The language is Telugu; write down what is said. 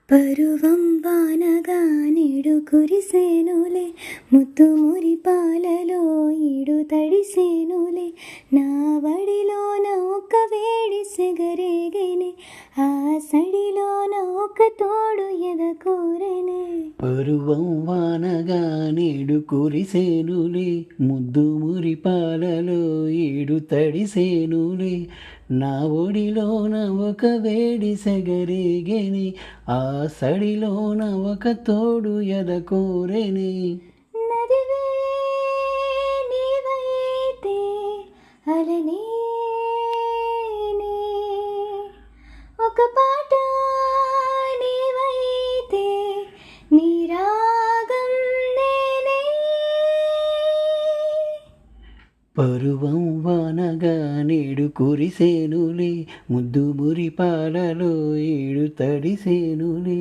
పరువం వానగా నేడు కురిసేనులే, ముత్తు మురి పాలలో ఈడు తడిసేనులే, నా వడిలోన ఒక వేడి సెగరేగేనే, ఆ సడిలోన ఒక తోడు ఎదకోరెనే. పరువం వానగా నేడు కురిసేనులే, ముద్దు మురి పాలలో ఈడు తడిసేనులే, నా ఒడిలోన ఒక వేడి సెగరేగెని, ఆ సడిలోన ఒక తోడు ఎదకోరెని. నదివే నీవైతే అలనే నే, ఒక పాట నీవైతే నీ రాగం నేనే. పరువం వానగా నేడు కురిసేనులే, ముద్దు మురి పాలలో ఈడు తడిసేనులే.